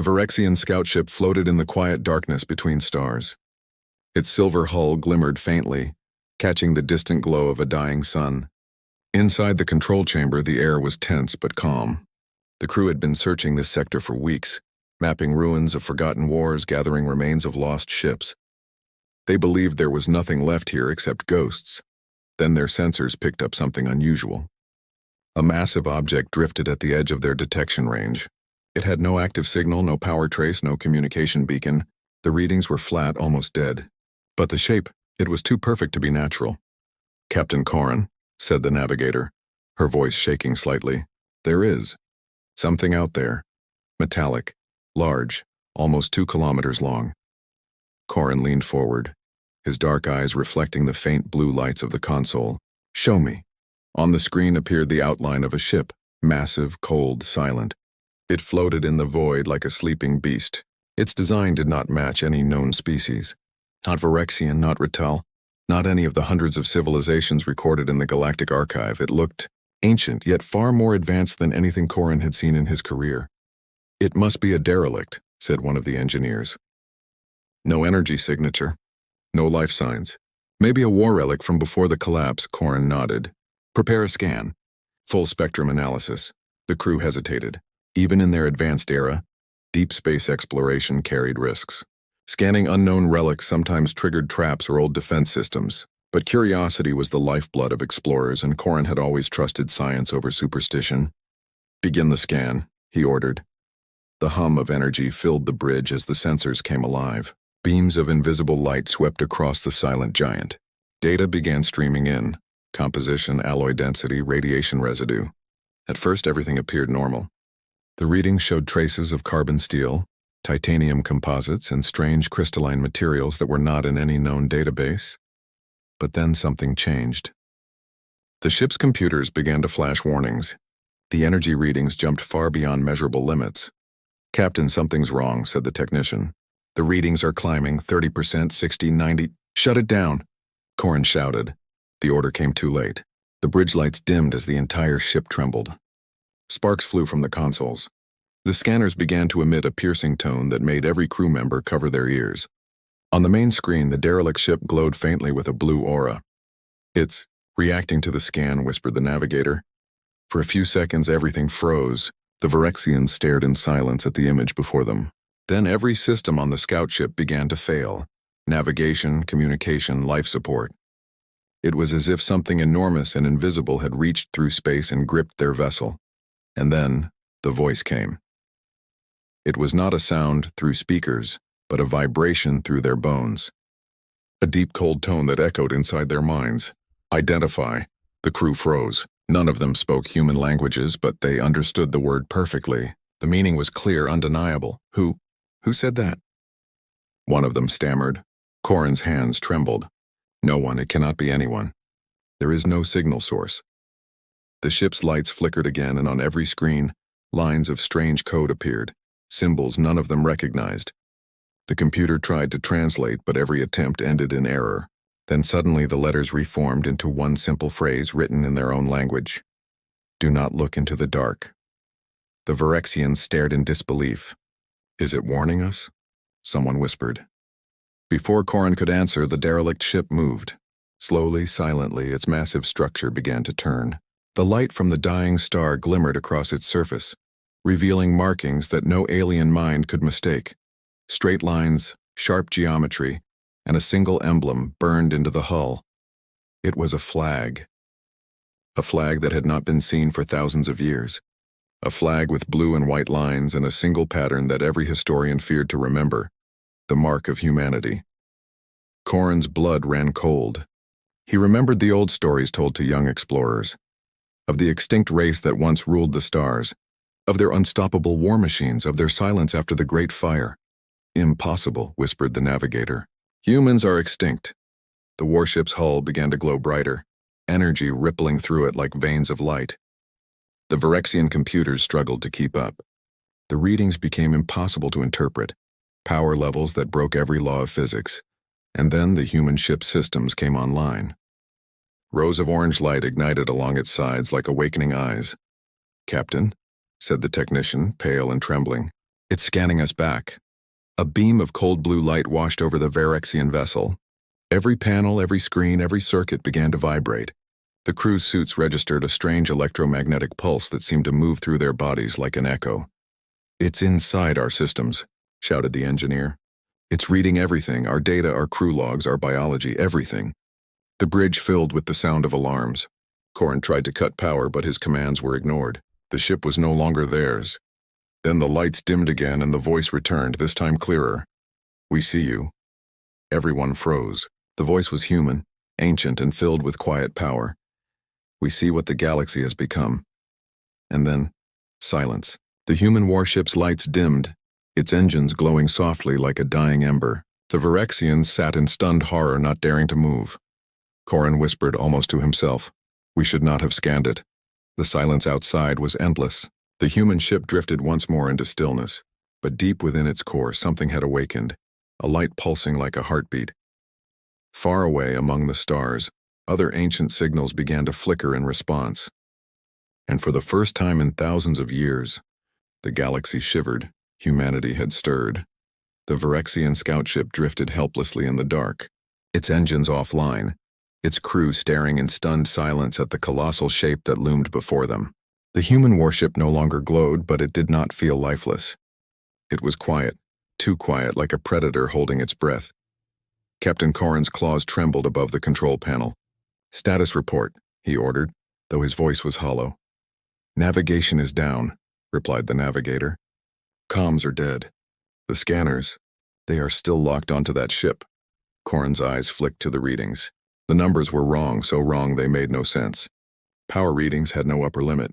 The Varexian scout ship floated in the quiet darkness between stars. Its silver hull glimmered faintly, catching the distant glow of a dying sun. Inside the control chamber, the air was tense but calm. The crew had been searching this sector for weeks, mapping ruins of forgotten wars, gathering remains of lost ships. They believed there was nothing left here except ghosts. Then their sensors picked up something unusual. A massive object drifted at the edge of their detection range. It had no active signal, no power trace, no communication beacon. The readings were flat, almost dead. But the shape, it was too perfect to be natural. "Captain Corrin," said the navigator, her voice shaking slightly, "there is something out there. Metallic, large, almost 2 kilometers long." Corrin leaned forward, his dark eyes reflecting the faint blue lights of the console. "Show me." On the screen appeared the outline of a ship, massive, cold, silent. It floated in the void like a sleeping beast. Its design did not match any known species. Not Varexian, not Rital, not any of the hundreds of civilizations recorded in the Galactic archive. It looked ancient, yet far more advanced than anything Corrin had seen in his career. "It must be a derelict," said one of the engineers. "No energy signature. No life signs. Maybe a war relic from before the collapse," Corrin nodded. "Prepare a scan. Full spectrum analysis." The crew hesitated. Even in their advanced era, deep space exploration carried risks. Scanning unknown relics sometimes triggered traps or old defense systems. But curiosity was the lifeblood of explorers, and Corrin had always trusted science over superstition. "Begin the scan," he ordered. The hum of energy filled the bridge as the sensors came alive. Beams of invisible light swept across the silent giant. Data began streaming in: composition, alloy density, radiation residue. At first, everything appeared normal. The readings showed traces of carbon steel, titanium composites, and strange crystalline materials that were not in any known database. But then something changed. The ship's computers began to flash warnings. The energy readings jumped far beyond measurable limits. "Captain, something's wrong," said the technician. "The readings are climbing, 30%, 60, 90. "Shut it down," Corrin shouted. The order came too late. The bridge lights dimmed as the entire ship trembled. Sparks flew from the consoles. The scanners began to emit a piercing tone that made every crew member cover their ears. On the main screen, the derelict ship glowed faintly with a blue aura. "It's reacting to the scan," whispered the navigator. For a few seconds, everything froze. The Varexians stared in silence at the image before them. Then every system on the scout ship began to fail. Navigation, communication, life support. It was as if something enormous and invisible had reached through space and gripped their vessel. And then, the voice came. It was not a sound through speakers, but a vibration through their bones. A deep, cold tone that echoed inside their minds. "Identify." The crew froze. None of them spoke human languages, but they understood the word perfectly. The meaning was clear, undeniable. Who said that?" One of them stammered. Corrin's hands trembled. "No one, it cannot be anyone. There is no signal source." The ship's lights flickered again, and on every screen, lines of strange code appeared, symbols none of them recognized. The computer tried to translate, but every attempt ended in error. Then suddenly the letters reformed into one simple phrase written in their own language. "Do not look into the dark." The Varexians stared in disbelief. "Is it warning us?" someone whispered. Before Corrin could answer, the derelict ship moved. Slowly, silently, its massive structure began to turn. The light from the dying star glimmered across its surface, revealing markings that no alien mind could mistake. Straight lines, sharp geometry, and a single emblem burned into the hull. It was a flag. A flag that had not been seen for thousands of years. A flag with blue and white lines and a single pattern that every historian feared to remember. The mark of humanity. Corrin's blood ran cold. He remembered the old stories told to young explorers. Of the extinct race that once ruled the stars. Of their unstoppable war machines, of their silence after the Great Fire. "Impossible," whispered the navigator. "Humans are extinct." The warship's hull began to glow brighter, energy rippling through it like veins of light. The Varexian computers struggled to keep up. The readings became impossible to interpret, power levels that broke every law of physics. And then the human ship's systems came online. Rows of orange light ignited along its sides like awakening eyes. "Captain," said the technician, pale and trembling. It's scanning us back. A beam of cold blue light washed over the Varexian vessel. Every panel, every screen, every circuit began to vibrate. The crew's suits registered a strange electromagnetic pulse that seemed to move through their bodies like an echo. "It's inside our systems," shouted the engineer. "It's reading everything, our data, our crew logs, our biology, everything." The bridge filled with the sound of alarms. Corin tried to cut power, but his commands were ignored. The ship was no longer theirs. Then the lights dimmed again and the voice returned, this time clearer. "We see you." Everyone froze. The voice was human, ancient, and filled with quiet power. "We see what the galaxy has become." And then, silence. The human warship's lights dimmed, its engines glowing softly like a dying ember. The Varexians sat in stunned horror, not daring to move. Corin whispered almost to himself, "We should not have scanned it." The silence outside was endless. The human ship drifted once more into stillness, but deep within its core something had awakened, a light pulsing like a heartbeat. Far away among the stars, other ancient signals began to flicker in response. And for the first time in thousands of years, the galaxy shivered, humanity had stirred. The Varexian scout ship drifted helplessly in the dark, its engines offline, its crew staring in stunned silence at the colossal shape that loomed before them. The human warship no longer glowed, but it did not feel lifeless. It was quiet, too quiet, like a predator holding its breath. Captain Corin's claws trembled above the control panel. "Status report," he ordered, though his voice was hollow. "Navigation is down," replied the navigator. "Comms are dead. The scanners, they are still locked onto that ship." Corin's eyes flicked to the readings. The numbers were wrong, so wrong they made no sense. Power readings had no upper limit.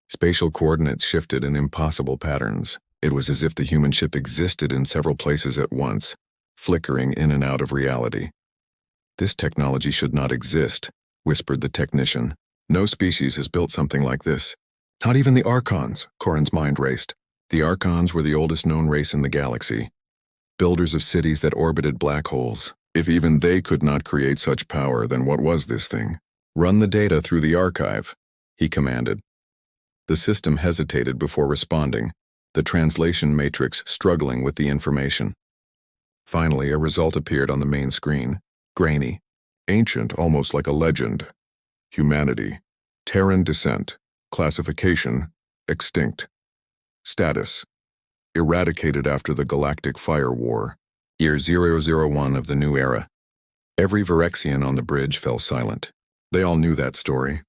Spatial coordinates shifted in impossible patterns. It was as if the human ship existed in several places at once, flickering in and out of reality. "This technology should not exist," whispered the technician. "No species has built something like this. Not even the Archons," Corin's mind raced. The Archons were the oldest known race in the galaxy, builders of cities that orbited black holes. If even they could not create such power, then what was this thing? "Run the data through the archive," he commanded. The system hesitated before responding, the translation matrix struggling with the information. Finally, a result appeared on the main screen. Grainy. "Ancient, almost like a legend. Humanity. Terran descent. Classification. Extinct. Status. Eradicated after the Galactic Fire War. Year 001 of the new era." Every Varexian on the bridge fell silent. They all knew that story.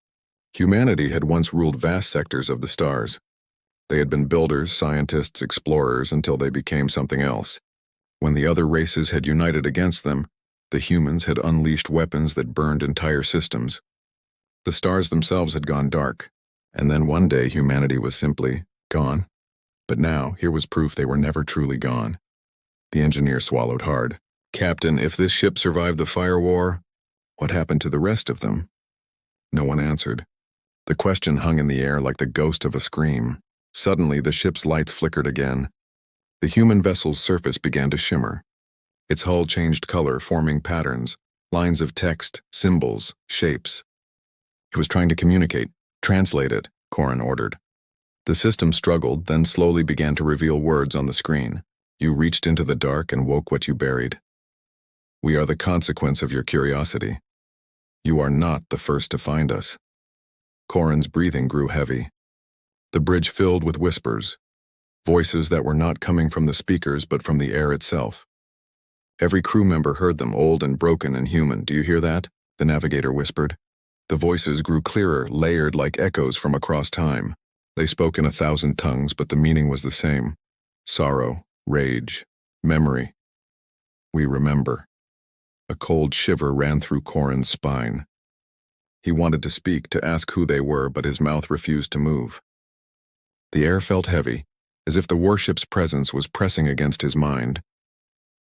Humanity had once ruled vast sectors of the stars. They had been builders, scientists, explorers, until they became something else. When the other races had united against them, the humans had unleashed weapons that burned entire systems. The stars themselves had gone dark, and then one day humanity was simply gone. But now, here was proof they were never truly gone. The engineer swallowed hard. "Captain, if this ship survived the fire war, what happened to the rest of them?" No one answered. The question hung in the air like the ghost of a scream. Suddenly, the ship's lights flickered again. The human vessel's surface began to shimmer. Its hull changed color, forming patterns, lines of text, symbols, shapes. It was trying to communicate. "Translate it," Corin ordered. The system struggled, then slowly began to reveal words on the screen. "You reached into the dark and woke what you buried. We are the consequence of your curiosity. You are not the first to find us." Corin's breathing grew heavy. The bridge filled with whispers, voices that were not coming from the speakers but from the air itself. Every crew member heard them, old and broken and human. "Do you hear that?" the navigator whispered. The voices grew clearer, layered like echoes from across time. They spoke in 1,000 tongues, but the meaning was the same. Sorrow, rage, memory. "We remember." A cold shiver ran through Corin's spine. He wanted to speak, to ask who they were, but his mouth refused to move. The air felt heavy, as if the warship's presence was pressing against his mind.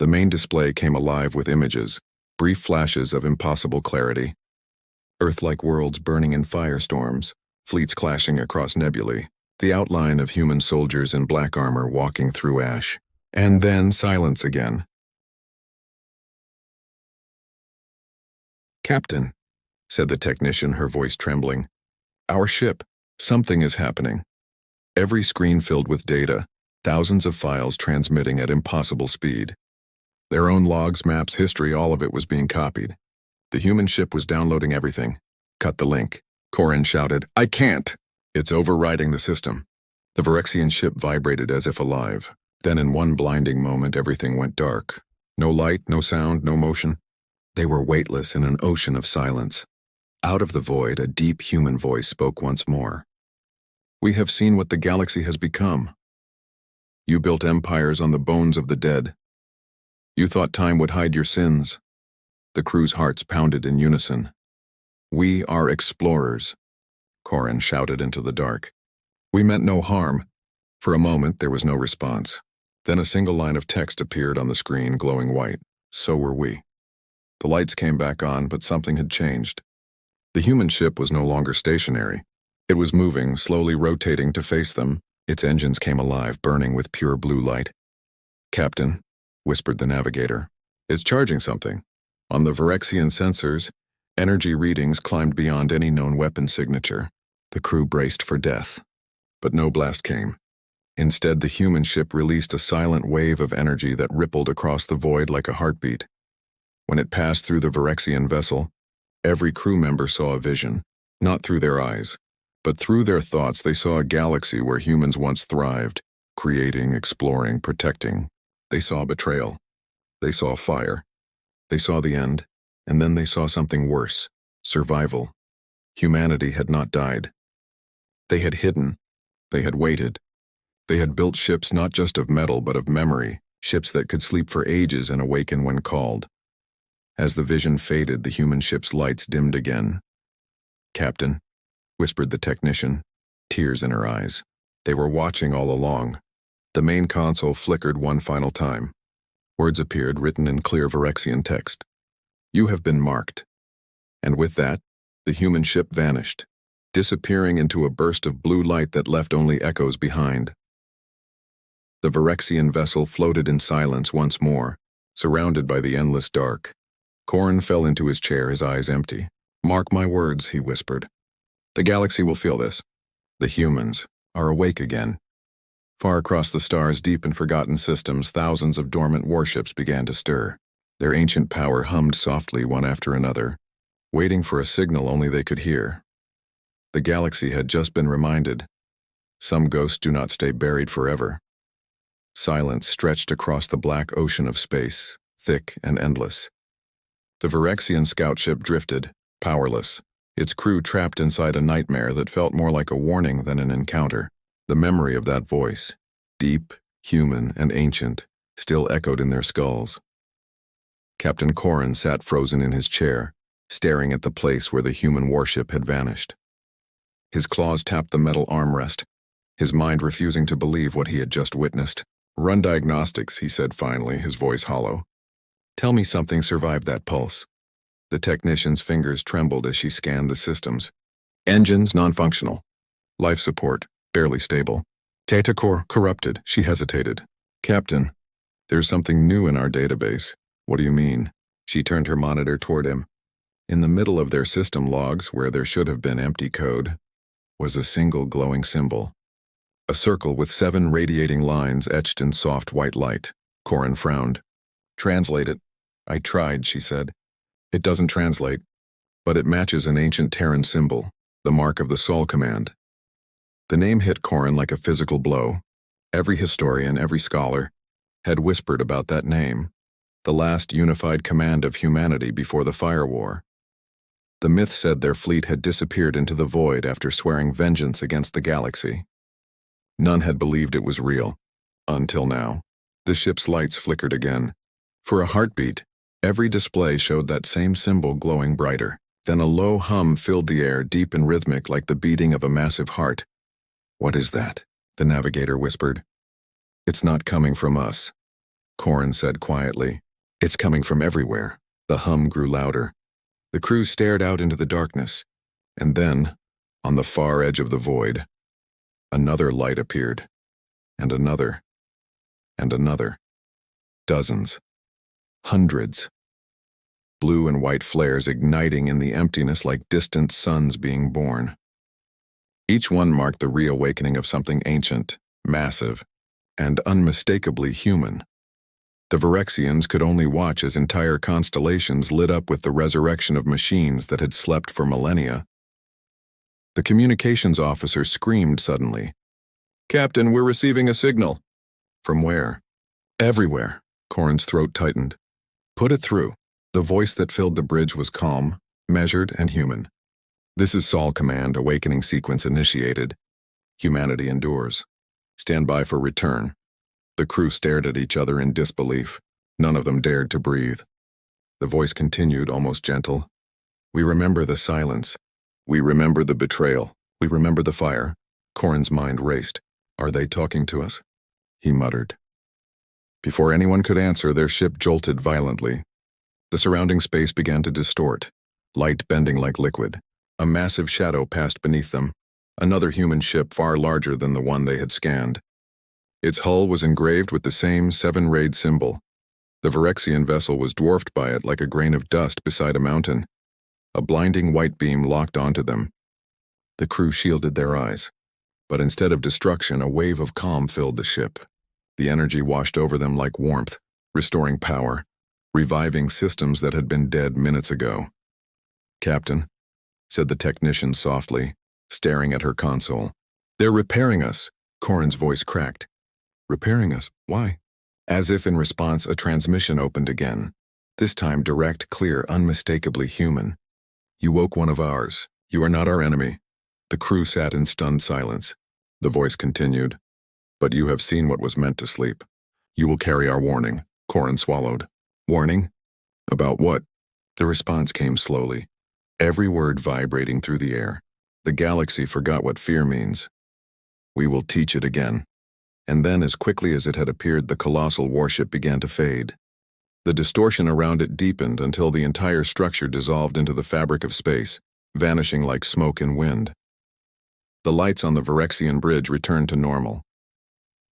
The main display came alive with images, brief flashes of impossible clarity. Earth-like worlds burning in firestorms, fleets clashing across nebulae, the outline of human soldiers in black armor walking through ash. And then silence again. "Captain," said the technician, her voice trembling. "Our ship. Something is happening." Every screen filled with data, thousands of files transmitting at impossible speed. Their own logs, maps, history, all of it was being copied. The human ship was downloading everything. Cut the link. Corin shouted, "I can't!" "It's overriding the system." The Phyrexian ship vibrated as if alive. Then in one blinding moment, everything went dark. No light, no sound, no motion. They were weightless in an ocean of silence. Out of the void, a deep human voice spoke once more. "We have seen what the galaxy has become. You built empires on the bones of the dead. You thought time would hide your sins." The crew's hearts pounded in unison. "We are explorers," Corin shouted into the dark. "We meant no harm." For a moment, there was no response. Then a single line of text appeared on the screen, glowing white. "So were we." The lights came back on, but something had changed. The human ship was no longer stationary. It was moving, slowly rotating to face them. Its engines came alive, burning with pure blue light. "Captain," whispered the navigator, "it's charging something." On the Phyrexian sensors, energy readings climbed beyond any known weapon signature. The crew braced for death. But no blast came. Instead, the human ship released a silent wave of energy that rippled across the void like a heartbeat. When it passed through the Phyrexian vessel, every crew member saw a vision, not through their eyes, but through their thoughts. They saw a galaxy where humans once thrived, creating, exploring, protecting. They saw betrayal. They saw fire. They saw the end, and then they saw something worse: survival. Humanity had not died. They had hidden. They had waited. They had built ships not just of metal but of memory, ships that could sleep for ages and awaken when called. As the vision faded, the human ship's lights dimmed again. "Captain," whispered the technician, tears in her eyes. They were watching all along. The main console flickered one final time. Words appeared, written in clear Phyrexian text. "You have been marked." And with that, the human ship vanished, disappearing into a burst of blue light that left only echoes behind. The Phyrexian vessel floated in silence once more, surrounded by the endless dark. Corin fell into his chair, his eyes empty. "Mark my words," he whispered. "The galaxy will feel this. The humans are awake again." Far across the stars, deep in forgotten systems, thousands of dormant warships began to stir. Their ancient power hummed softly one after another, waiting for a signal only they could hear. The galaxy had just been reminded. Some ghosts do not stay buried forever. Silence stretched across the black ocean of space, thick and endless. The Phyrexian scout ship drifted, powerless, its crew trapped inside a nightmare that felt more like a warning than an encounter. The memory of that voice, deep, human, and ancient, still echoed in their skulls. Captain Corin sat frozen in his chair, staring at the place where the human warship had vanished. His claws tapped the metal armrest, his mind refusing to believe what he had just witnessed. "Run diagnostics," he said finally, his voice hollow. "Tell me something survived that pulse." The technician's fingers trembled as she scanned the systems. "Engines non-functional. Life support barely stable. Data core corrupted." She hesitated. "Captain, there's something new in our database." "What do you mean?" She turned her monitor toward him. In the middle of their system logs, where there should have been empty code, was a single glowing symbol. A circle with 7 radiating lines etched in soft white light. Corin frowned. "Translate it." "I tried," she said. "It doesn't translate, but it matches an ancient Terran symbol, the mark of the Sol Command." The name hit Corin like a physical blow. Every historian, every scholar, had whispered about that name, the last unified command of humanity before the Fire War. The myth said their fleet had disappeared into the void after swearing vengeance against the galaxy. None had believed it was real, until now. The ship's lights flickered again. For a heartbeat, every display showed that same symbol glowing brighter. Then a low hum filled the air, deep and rhythmic like the beating of a massive heart. "What is that?" the navigator whispered. "It's not coming from us," Corin said quietly. "It's coming from everywhere." The hum grew louder. The crew stared out into the darkness, and then, on the far edge of the void, another light appeared, and another, and another. Dozens. Hundreds. Blue and white flares igniting in the emptiness like distant suns being born. Each one marked the reawakening of something ancient, massive, and unmistakably human. The Virexians could only watch as entire constellations lit up with the resurrection of machines that had slept for millennia. The communications officer screamed suddenly. "Captain, we're receiving a signal." "From where?" "Everywhere." Corin's throat tightened. "Put it through." The voice that filled the bridge was calm, measured, and human. "This is Sol Command, awakening sequence initiated. Humanity endures. Stand by for return." The crew stared at each other in disbelief. None of them dared to breathe. The voice continued, almost gentle. "We remember the silence. We remember the betrayal. We remember the fire." Corin's mind raced. "Are they talking to us?" he muttered. Before anyone could answer, their ship jolted violently. The surrounding space began to distort, light bending like liquid. A massive shadow passed beneath them, another human ship far larger than the one they had scanned. Its hull was engraved with the same 7-rayed symbol. The Virexian vessel was dwarfed by it like a grain of dust beside a mountain. A blinding white beam locked onto them. The crew shielded their eyes. But instead of destruction, a wave of calm filled the ship. The energy washed over them like warmth, restoring power, reviving systems that had been dead minutes ago. "Captain," said the technician softly, staring at her console. "They're repairing us." Corin's voice cracked. "Repairing us? Why?" As if in response, a transmission opened again. This time direct, clear, unmistakably human. "You woke one of ours. You are not our enemy." The crew sat in stunned silence. The voice continued. "But you have seen what was meant to sleep. You will carry our warning." Corin swallowed. "Warning? About what?" The response came slowly, every word vibrating through the air. The galaxy forgot what fear means. "We will teach it again." And then, as quickly as it had appeared, the colossal warship began to fade. The distortion around it deepened until the entire structure dissolved into the fabric of space, vanishing like smoke in wind. The lights on the Virexian bridge returned to normal.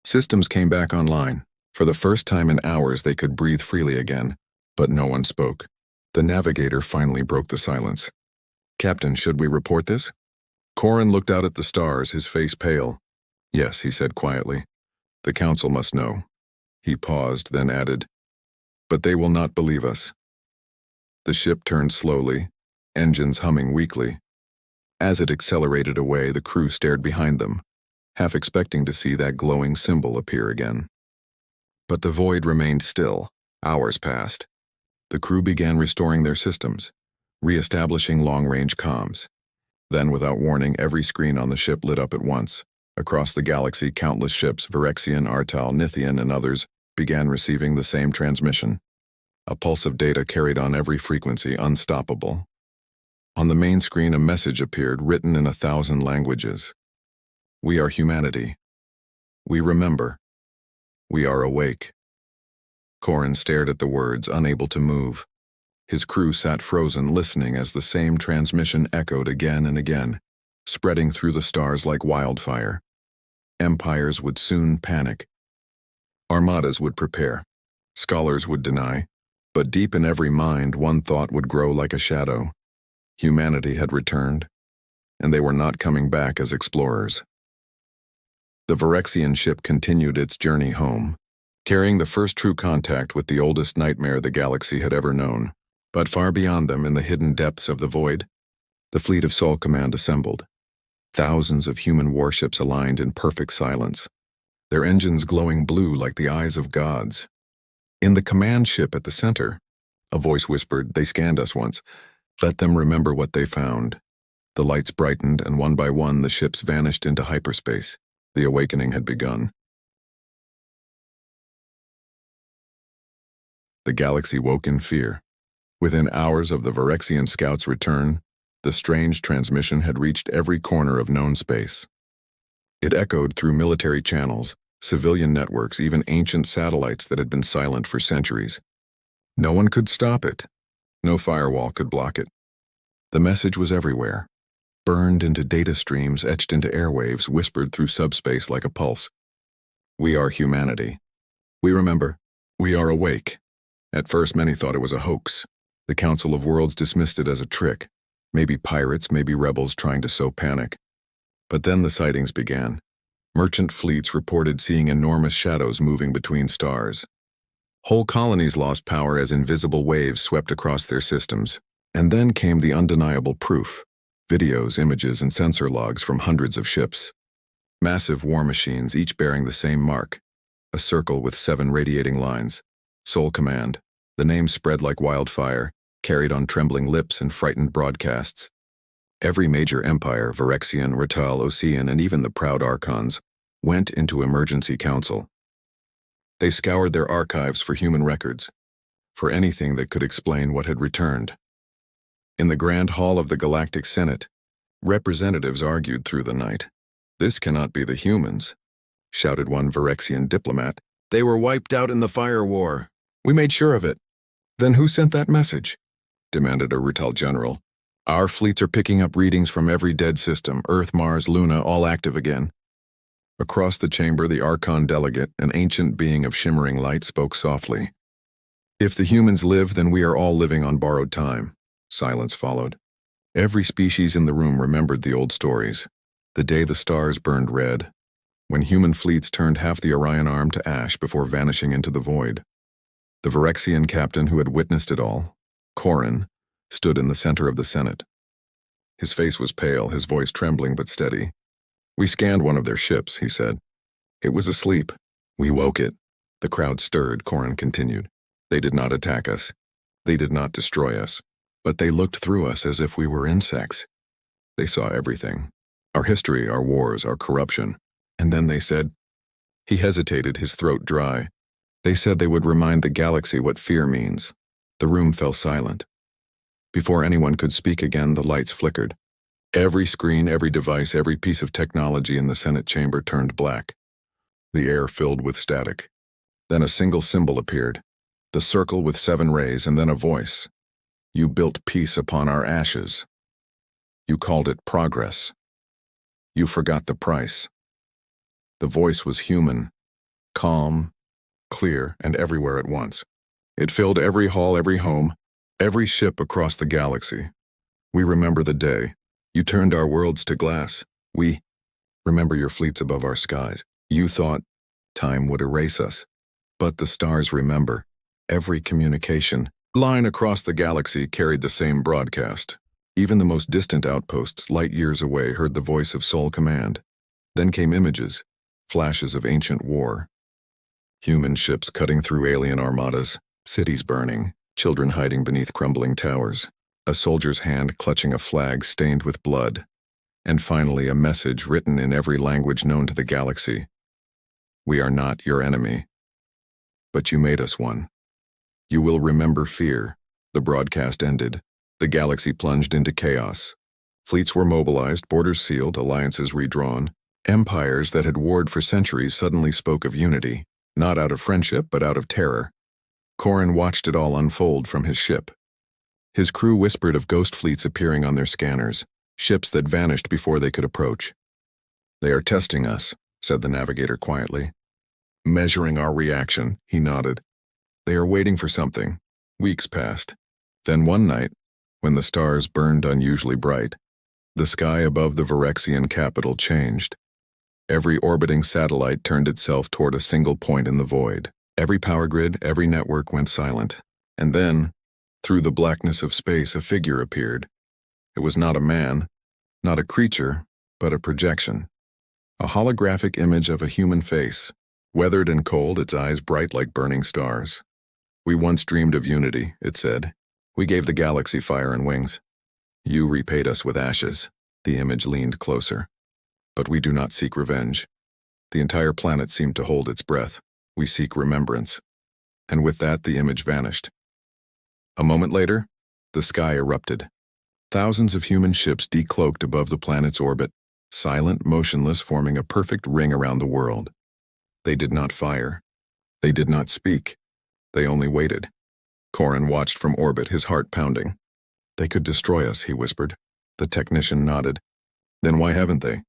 Systems came back online. For the first time in hours, they could breathe freely again, but no one spoke. The navigator finally broke the silence. "Captain, should we report this?" Corin looked out at the stars, his face pale. "Yes," he said quietly. "The council must know." He paused, then added, "But they will not believe us." The ship turned slowly, engines humming weakly. As it accelerated away, the crew stared behind them, half expecting to see that glowing symbol appear again. But the void remained still. Hours passed. The crew began restoring their systems, re-establishing long-range comms. Then, without warning, every screen on the ship lit up at once. Across the galaxy, countless ships, Virexian, Artal, Nithian, and others, began receiving the same transmission. A pulse of data carried on every frequency, unstoppable. On the main screen, a message appeared, written in 1,000 languages. "We are humanity. We remember. We are awake." Corin stared at the words, unable to move. His crew sat frozen, listening as the same transmission echoed again and again, spreading through the stars like wildfire. Empires would soon panic. Armadas would prepare. Scholars would deny. But deep in every mind, one thought would grow like a shadow. Humanity had returned, and they were not coming back as explorers. The Virexian ship continued its journey home, carrying the first true contact with the oldest nightmare the galaxy had ever known. But far beyond them, in the hidden depths of the void, the fleet of Sol Command assembled. Thousands of human warships aligned in perfect silence, their engines glowing blue like the eyes of gods. In the command ship at the center, a voice whispered, "They scanned us once. Let them remember what they found." The lights brightened, and one by one the ships vanished into hyperspace. The awakening had begun. The galaxy woke in fear. Within hours of the Virexian scouts' return, the strange transmission had reached every corner of known space. It echoed through military channels, civilian networks, even ancient satellites that had been silent for centuries. No one could stop it. No firewall could block it. The message was everywhere, burned into data streams, etched into airwaves, whispered through subspace like a pulse. "We are humanity. We remember. We are awake." At first, many thought it was a hoax. The Council of Worlds dismissed it as a trick. Maybe pirates, maybe rebels trying to sow panic. But then the sightings began. Merchant fleets reported seeing enormous shadows moving between stars. Whole colonies lost power as invisible waves swept across their systems. And then came the undeniable proof: videos, images, and sensor logs from hundreds of ships. Massive war machines, each bearing the same mark, a circle with 7 radiating lines. Sole Command. The name spread like wildfire, carried on trembling lips and frightened broadcasts. Every major empire, Varexian, Ratal, Ocean, and even the proud Archons, went into emergency council. They scoured their archives for human records, for anything that could explain what had returned. In the Grand Hall of the Galactic Senate, representatives argued through the night. "This cannot be the humans," shouted one Varexian diplomat. "They were wiped out in the fire war. We made sure of it." "Then who sent that message?" demanded a Ratal general. "Our fleets are picking up readings from every dead system, Earth, Mars, Luna, all active again." Across the chamber, the Archon delegate, an ancient being of shimmering light, spoke softly. "If the humans live, then we are all living on borrowed time." Silence followed. Every species in the room remembered the old stories. The day the stars burned red, when human fleets turned half the Orion arm to ash before vanishing into the void. The Varexian captain who had witnessed it all, Corin, stood in the center of the Senate. His face was pale, his voice trembling but steady. "We scanned one of their ships," he said. "It was asleep. We woke it." The crowd stirred, Corin continued. "They did not attack us. They did not destroy us. But they looked through us as if we were insects. They saw everything. Our history, our wars, our corruption. And then they said—" He hesitated, his throat dry. "They said they would remind the galaxy what fear means." The room fell silent. Before anyone could speak again, the lights flickered. Every screen, every device, every piece of technology in the Senate chamber turned black. The air filled with static. Then a single symbol appeared. The circle with 7 rays, and then a voice. "You built peace upon our ashes. You called it progress. You forgot the price." The voice was human, calm, clear, and everywhere at once. It filled every hall, every home, every ship across the galaxy. "We remember the day. You turned our worlds to glass. We remember your fleets above our skies. You thought time would erase us. But the stars remember. Every communication line across the galaxy carried the same broadcast. Even the most distant outposts, light years away, heard the voice of Sole Command. Then came images, flashes of ancient war. Human ships cutting through alien armadas, cities burning, children hiding beneath crumbling towers, a soldier's hand clutching a flag stained with blood, and finally a message written in every language known to the galaxy. "We are not your enemy, but you made us one. You will remember fear." The broadcast ended. The galaxy plunged into chaos. Fleets were mobilized, borders sealed, alliances redrawn. Empires that had warred for centuries suddenly spoke of unity, not out of friendship, but out of terror. Corin watched it all unfold from his ship. His crew whispered of ghost fleets appearing on their scanners, ships that vanished before they could approach. "They are testing us," said the navigator quietly. "Measuring our reaction," he nodded. "They are waiting for something." Weeks passed. Then one night, when the stars burned unusually bright, the sky above the Varexian capital changed. Every orbiting satellite turned itself toward a single point in the void. Every power grid, every network went silent. And then, through the blackness of space, a figure appeared. It was not a man, not a creature, but a projection. A holographic image of a human face, weathered and cold, its eyes bright like burning stars. "We once dreamed of unity," it said. "We gave the galaxy fire and wings. You repaid us with ashes." The image leaned closer. "But we do not seek revenge." The entire planet seemed to hold its breath. "We seek remembrance." And with that, the image vanished. A moment later, the sky erupted. Thousands of human ships decloaked above the planet's orbit, silent, motionless, forming a perfect ring around the world. They did not fire. They did not speak. They only waited. Corin watched from orbit, his heart pounding. "They could destroy us," he whispered. The technician nodded. "Then why haven't they?"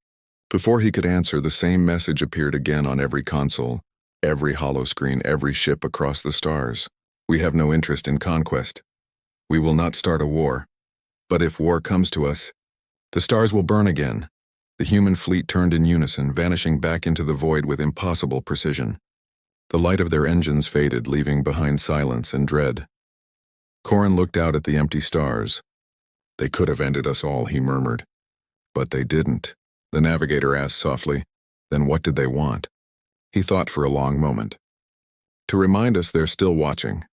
Before he could answer, the same message appeared again on every console, every holoscreen, every ship across the stars. "We have no interest in conquest. We will not start a war. But if war comes to us, the stars will burn again. The human fleet turned in unison, vanishing back into the void with impossible precision. The light of their engines faded, leaving behind silence and dread. Corin looked out at the empty stars. "They could have ended us all," he murmured. "But they didn't," the navigator asked softly. "Then what did they want?" He thought for a long moment. "To remind us they're still watching."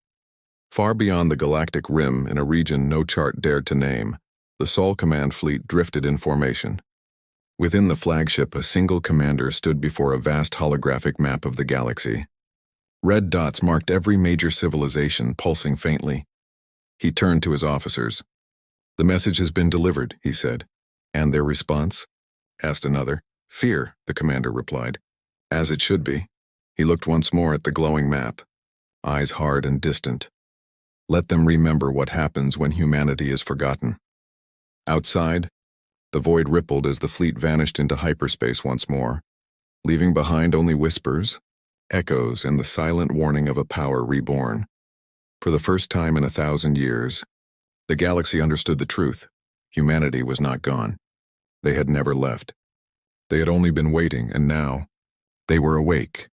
Far beyond the galactic rim, in a region no chart dared to name, the Sol Command fleet drifted in formation. Within the flagship, a single commander stood before a vast holographic map of the galaxy. Red dots marked every major civilization, pulsing faintly. He turned to his officers. "The message has been delivered," he said. "And their response?" asked another. "Fear," the commander replied. "As it should be." He looked once more at the glowing map, eyes hard and distant. "Let them remember what happens when humanity is forgotten." Outside, the void rippled as the fleet vanished into hyperspace once more, leaving behind only whispers, echoes, and the silent warning of a power reborn. For the first time in 1,000 years, the galaxy understood the truth. Humanity was not gone. They had never left. They had only been waiting, and now, they were awake.